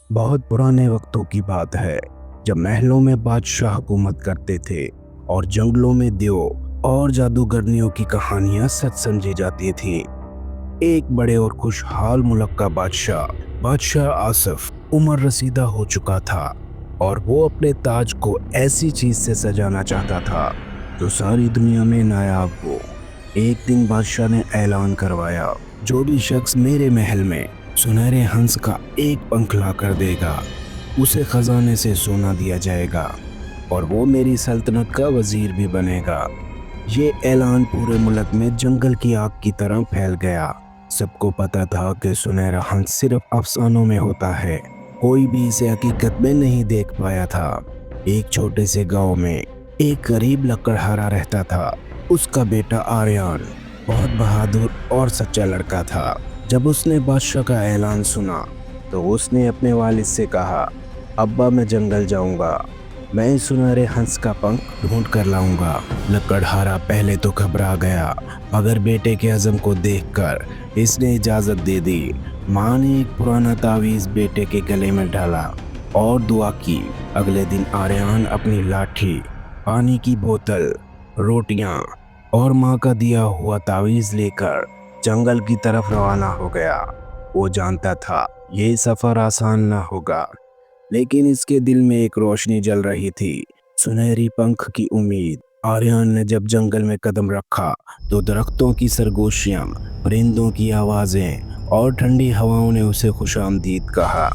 बहुत पुराने वक्तों की बात है, जब महलों में बादशाह हुकूमत करते थे और जंगलों में देवों और जादूगरनियों की कहानियां सच समझी जाती थी। एक बड़े और खुशहाल मुल्क का बादशाह बादशाह आसिफ उम्र रसीदा हो चुका था और वो अपने ताज को ऐसी चीज से सजाना चाहता था जो सारी दुनिया में नायाब हो। एक दिन बादशाह ने ऐलान करवाया, जो भी शख्स मेरे महल में सुनहरे हंस का एक पंख ला कर देगा, उसे खजाने से सोना दिया जाएगा और वो मेरी सल्तनत का वजीर भी बनेगा। ये ऐलान पूरे मुल्क में जंगल की आग की तरह फैल गया। सबको पता था कि सुनहरा हंस सिर्फ अफसानों में होता है, कोई भी इसे हकीकत में नहीं देख पाया था। एक छोटे से गांव में एक गरीब लकड़हारा रहता था। उसका बेटा आर्यन बहुत बहादुर और सच्चा लड़का था। जब उसने बादशाह का ऐलान सुना तो उसने अपने वालिद से कहा, अब्बा मैं जंगल जाऊंगा, मैं सुनहरे हंस का पंख ढूंढ कर लाऊंगा। लकड़हारा पहले तो घबरा गया, मगर बेटे के अज़म को देखकर इसने इजाज़त दे दी। माँ ने एक पुराना तावीज़ बेटे के गले में डाला और दुआ की। अगले दिन आर्यन अपनी लाठी, पानी की बोतल, रोटियां और माँ का दिया हुआ तावीज़ लेकर जंगल की तरफ रवाना हो गया। वो जानता था ये सफ़र आसान न होगा, लेकिन इसके दिल में एक रोशनी जल रही थी, सुनहरी पंख की उम्मीद। आर्यन ने जब जंगल में कदम रखा तो दरख्तों की सरगोशियां, परिंदों की आवाज़ें और ठंडी हवाओं ने उसे खुशामदीद कहा।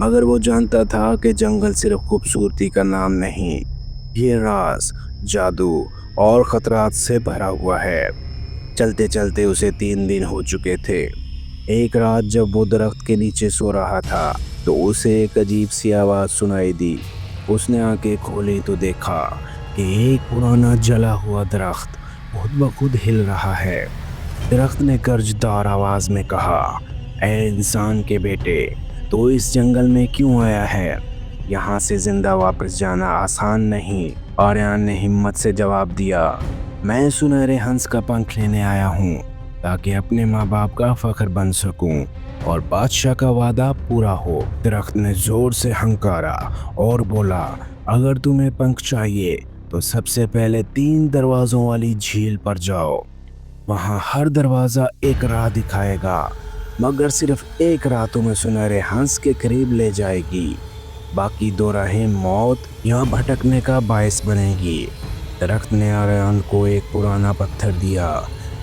मगर वो जानता था कि जंगल सिर्फ खूबसूरती का नाम नहीं, ये राज, जादू और खतरात से भरा हुआ है। चलते चलते उसे 3 दिन हो चुके थे। एक रात जब वो दरख्त के नीचे सो रहा था तो उसे एक अजीब सी आवाज़ सुनाई दी। उसने आंखें खोली तो देखा कि एक पुराना जला हुआ दरख्त खुद ब खुद हिल रहा है। दरख्त ने गर्जदार आवाज़ में कहा, ऐ इंसान के बेटे, तो इस जंगल में क्यों आया है? यहाँ से जिंदा वापस जाना आसान नहीं। आर्यन ने हिम्मत से जवाब दिया, मैं सुनहरे हंस का पंख लेने आया हूँ ताकि अपने माँ बाप का फख्र बन सकूं और बादशाह का वादा पूरा हो। दरख्त ने जोर से हंकारा और बोला, अगर तुम्हें पंख चाहिए तो सबसे पहले 3 दरवाजों वाली झील पर जाओ। वहाँ हर दरवाजा एक राह दिखाएगा, मगर सिर्फ एक राह तुम्हें सुनहरे हंस के करीब ले जाएगी। बाकी 2 राहें मौत या भटकने का बायस बनेगी। दरख्त ने आर्यन को एक पुराना पत्थर दिया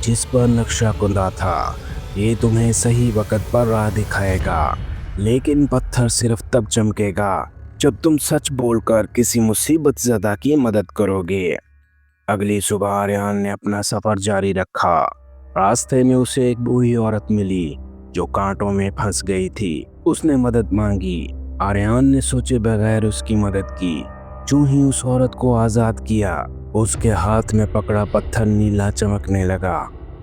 जिस पर नक्शा कुंदा था। ये तुम्हें सही वक्त पर राह दिखाएगा, लेकिन पत्थर सिर्फ तब चमकेगा जब तुम सच बोलकर किसी मुसीबत ज़दा की मदद करोगे। अगली सुबह आर्यन ने अपना सफ़र जारी रखा। रास्ते में उसे एक बूढ़ी औरत मिली जो कांटों में फंस गई थी। उसने मदद मांगी। आर्यन ने सोचे बगैर उसकी मदद की। यूं ही उस औरत को आज़ाद किया। उसके हाथ में पकड़ा पत्थर नीला चमकने लगा।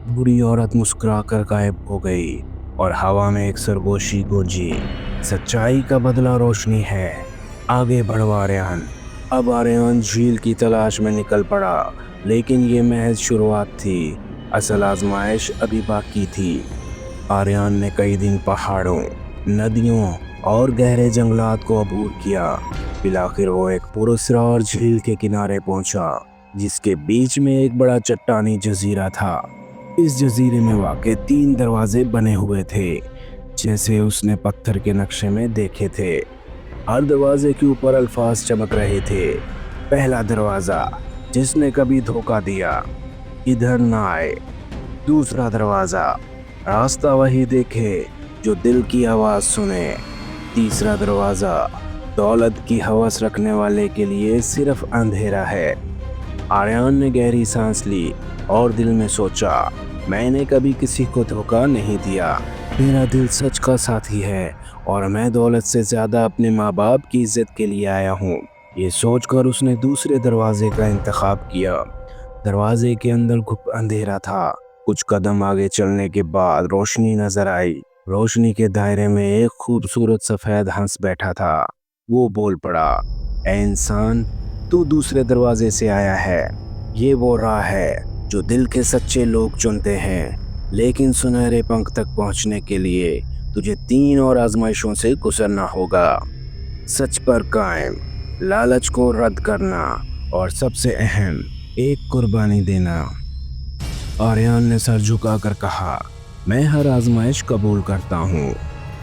बूढ़ी औरत मुस्कुराकर गायब हो गई और हवा में एक सरगोशी गूंजी, सच्चाई का बदला रोशनी है, आगे बढ़ो आर्यन। अब आर्यन झील की तलाश में निकल पड़ा, लेकिन ये महज शुरुआत थी। असल आजमाइश अभी बाकी थी। आर्यन ने कई दिन पहाड़ों, नदियों और गहरे जंगलात को अबूर किया। फिर आखिर वो एक पुरस्कार झील के किनारे पहुंचा, जिसके बीच में एक बड़ा चट्टानी जजीरा था। इस जजीरे में वाक़ई 3 दरवाजे बने हुए थे, जैसे उसने पत्थर के नक्शे में देखे थे। हर दरवाजे के ऊपर अल्फाज चमक रहे थे। पहला दरवाज़ा, जिसने कभी धोखा दिया, इधर ना आए। दूसरा दरवाज़ा, रास्ता वही देखे जो दिल की आवाज़ सुने। तीसरा दरवाज़ा, दौलत की हवस रखने वाले के लिए सिर्फ अंधेरा है। आर्यन ने गहरी सांस ली और दिल में सोचा, मैंने कभी किसी को धोखा नहीं दिया। मेरा दिल सच का साथी है और मैं दौलत से ज़्यादा अपने माँ बाप की इज्जत के लिए आया हूँ। ये सोचकर उसने दूसरे दरवाजे का इंतखाब किया। दरवाजे के अंदर घुप अंधेरा था। कुछ कदम आगे चलने के बाद रोशनी नजर आई। रोशनी के दायरे में एक खूबसूरत सफ़ेद हंस बैठा था। वो बोल पड़ा, ऐ इंसान, तू दूसरे दरवाजे से आया है। ये वो राह है जो दिल के सच्चे लोग चुनते हैं, लेकिन सुनहरे पंख तक पहुंचने के लिए तुझे 3 और आजमाइशों से गुजरना होगा। सच पर कायम, लालच को रद्द करना और सबसे अहम, एक कुर्बानी देना। आर्यन ने सर झुकाकर कहा, मैं हर आजमाइश कबूल करता हूँ।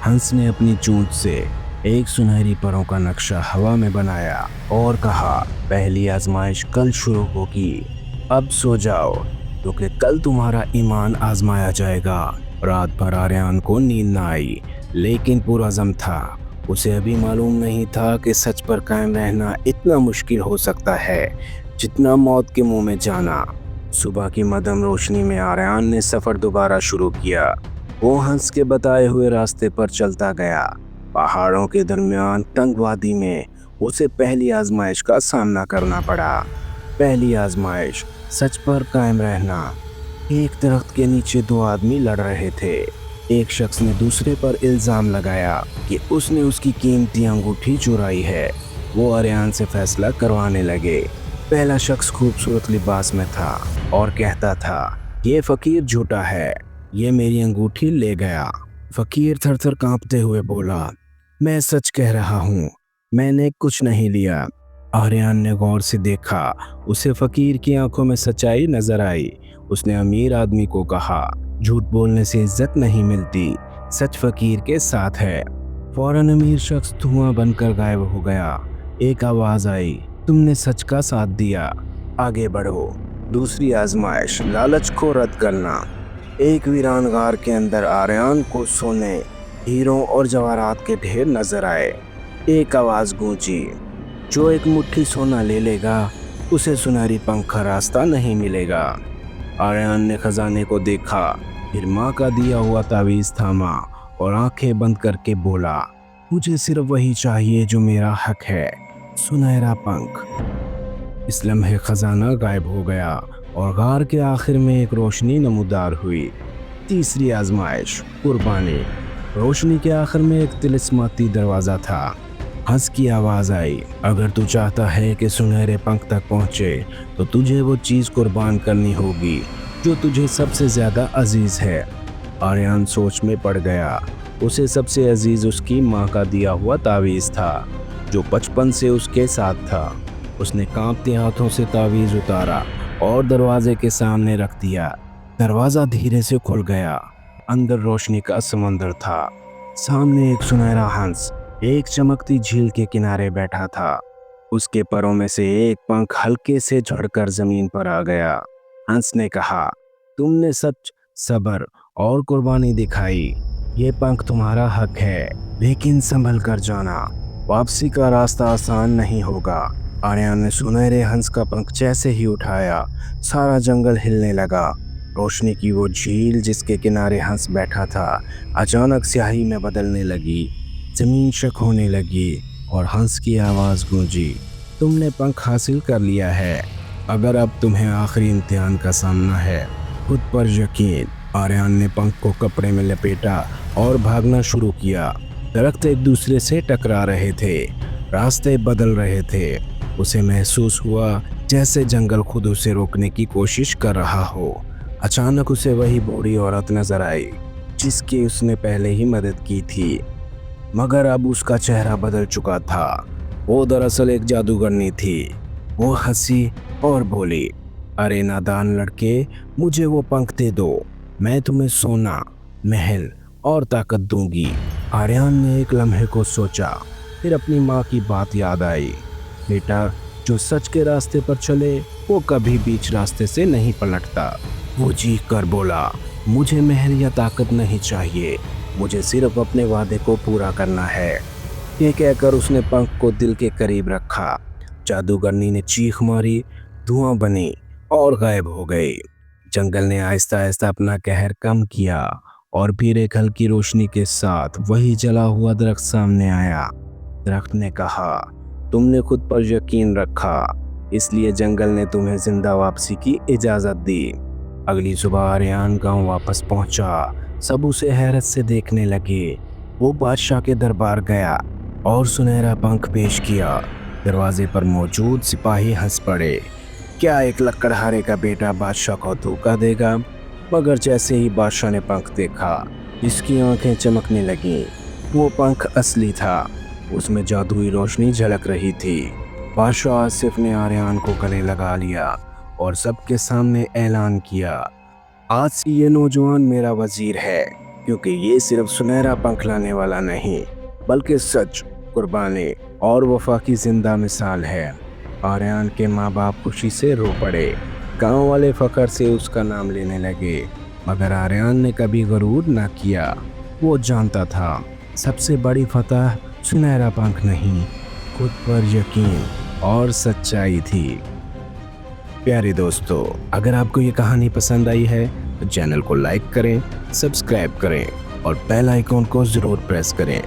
हंस ने अपनी चोंच से एक सुनहरी परों का नक्शा हवा में बनाया और कहा, पहली आजमाइश कल शुरू होगी। अब सो जाओ, क्योंकि कल तुम्हारा ईमान आजमाया जाएगा। रात भर आर्यन को नींद न आई, लेकिन पुरअज़्म था। उसे अभी मालूम नहीं था कि सच पर कायम रहना इतना मुश्किल हो सकता है जितना मौत के मुंह में जाना। सुबह की मध्यम रोशनी में आर्यन ने सफर दोबारा शुरू किया। वो हंस के बताए हुए रास्ते पर चलता गया। पहाड़ों के दरमियान तंग वादी में उसे पहली आजमाइश का सामना करना पड़ा। पहली आजमाइश, सच पर कायम रहना। एक दरख्त के नीचे 2 आदमी लड़ रहे थे। एक शख्स ने दूसरे पर इल्जाम लगाया कि उसने उसकी कीमती अंगूठी चुराई है। वो आर्यन से फैसला करवाने लगे। पहला शख्स खूबसूरत लिबास में था और कहता था, ये फकीर झूठा है, ये मेरी अंगूठी ले गया। फकीर थर-थर कांपते हुए बोला, मैं सच कह रहा हूँ, मैंने कुछ नहीं लिया। आर्यन ने गौर से देखा। उसे फकीर की आंखों में सच्चाई नजर आई। उसने अमीर आदमी को कहा, झूठ बोलने से इज्जत नहीं मिलती, सच फकीर के साथ है। फौरन अमीर शख्स धुआं बनकर गायब हो गया। एक आवाज आई, तुमने सच का साथ दिया, आगे बढ़ो। दूसरी आजमाइश, लालच को रद्द करना। एक वीरान गार के अंदर आर्यन को सोने, हीरों और जवाहरात के ढेर नजर आए। एक आवाज गूंजी, जो एक मुट्ठी सोना ले लेगा उसे सुनहरी पंख का रास्ता नहीं मिलेगा। आर्यन ने खजाने को देखा, फिर माँ का दिया हुआ तावीज थामा और आंखें बंद करके बोला, मुझे सिर्फ वही चाहिए जो मेरा हक है, सुनहरा पंख। इस लम्हे खजाना गायब हो गया और गार के आखिर में एक रोशनी नमूदार हुई। तीसरी आजमाइश, कुर्बानी। रोशनी के आखिर में एक तिलिस्माती दरवाज़ा था। हंस की आवाज़ आई, अगर तू चाहता है कि सुनहरे पंख तक पहुँचे तो तुझे वो चीज़ कुर्बान करनी होगी जो तुझे सबसे ज़्यादा अजीज़ है। आर्यन सोच में पड़ गया। उसे सबसे अजीज़ उसकी माँ का दिया हुआ तावीज़ था, जो बचपन से उसके साथ था। उसने कांपते हाथों से तावीज़ उतारा और दरवाजे के सामने रख दिया। दरवाज़ा धीरे से खुल गया। अंदर रोशनी का समंदर था। सामने एक सुनहरा हंस एक चमकती झील के किनारे बैठा था। उसके परों में से एक पंख हल्के से झड़कर जमीन पर आ गया। हंस ने कहा, तुमने सच, सब्र और कुर्बानी दिखाई। ये पंख तुम्हारा हक है, लेकिन संभल कर जाना, वापसी का रास्ता आसान नहीं होगा। आर्यन ने सुनहरे हंस का पंख जैसे ही उठाया, सारा जंगल हिलने लगा। रोशनी की वो झील जिसके किनारे हंस बैठा था अचानक स्याही में बदलने लगी। जमीन शक होने लगी और हंस की आवाज़ गूंजी, तुमने पंख हासिल कर लिया है, अगर अब तुम्हें आखिरी इम्तिहान का सामना है, खुद पर यकीन। आर्यन ने पंख को कपड़े में लपेटा और भागना शुरू किया। दरख्त एक दूसरे से टकरा रहे थे, रास्ते बदल रहे थे। उसे महसूस हुआ जैसे जंगल खुद उसे रोकने की कोशिश कर रहा हो। अचानक उसे वही बूढ़ी औरत नजर आई जिसकी उसने पहले ही मदद की थी, मगर अब उसका चेहरा बदल चुका था। वो दरअसल एक जादूगरनी थी। वो हंसी और बोली, अरे नादान लड़के, मुझे वो पंख दे दो, मैं तुम्हें सोना, महल और ताकत दूंगी। आर्यन ने एक लम्हे को सोचा, फिर अपनी माँ की बात याद आई, बेटा, जो सच के रास्ते पर चले वो कभी बीच रास्ते से नहीं पलटता। वो चीख कर बोला, मुझे महल या ताकत नहीं चाहिए, मुझे सिर्फ अपने वादे को पूरा करना है। ये कहकर उसने पंख को दिल के करीब रखा। जादूगरनी ने चीख मारी, धुआं बनी और गायब हो गई। जंगल ने आहिस्ता आहिस्ता अपना कहर कम किया और फिर एक हल्की रोशनी के साथ वही जला हुआ दरख्त सामने आया। दरख्त ने कहा, तुमने खुद पर यकीन रखा, इसलिए जंगल ने तुम्हें जिंदा वापसी की इजाज़त दी। अगली सुबह आर्यन गांव वापस पहुंचा। सब उसे हैरत से देखने लगे। वो बादशाह के दरबार गया और सुनहरा पंख पेश किया। दरवाजे पर मौजूद सिपाही हंस पड़े। क्या एक लकड़हारे का बेटा बादशाह को धोखा देगा? मगर जैसे ही बादशाह ने पंख देखा, इसकी आंखें चमकने लगीं। वो पंख असली था, उसमें जादुई रोशनी झलक रही थी। बादशाह आसिफ ने आर्यन को गले लगा लिया और सबके सामने ऐलान किया, आज से ये नौजवान मेरा वजीर है, क्योंकि ये सिर्फ सुनहरा पंख लाने वाला नहीं बल्कि सच, कुर्बानी और वफा की जिंदा मिसाल है। आर्यन के माँ बाप खुशी से रो पड़े। गांव वाले फख्र से उसका नाम लेने लगे, मगर आर्यन ने कभी गरूर न किया। वो जानता था सबसे बड़ी फतह सुनहरा पंख नहीं, खुद पर यकीन और सच्चाई थी। प्यारे दोस्तों, अगर आपको ये कहानी पसंद आई है तो चैनल को लाइक करें, सब्सक्राइब करें और बेल आइकॉन को ज़रूर प्रेस करें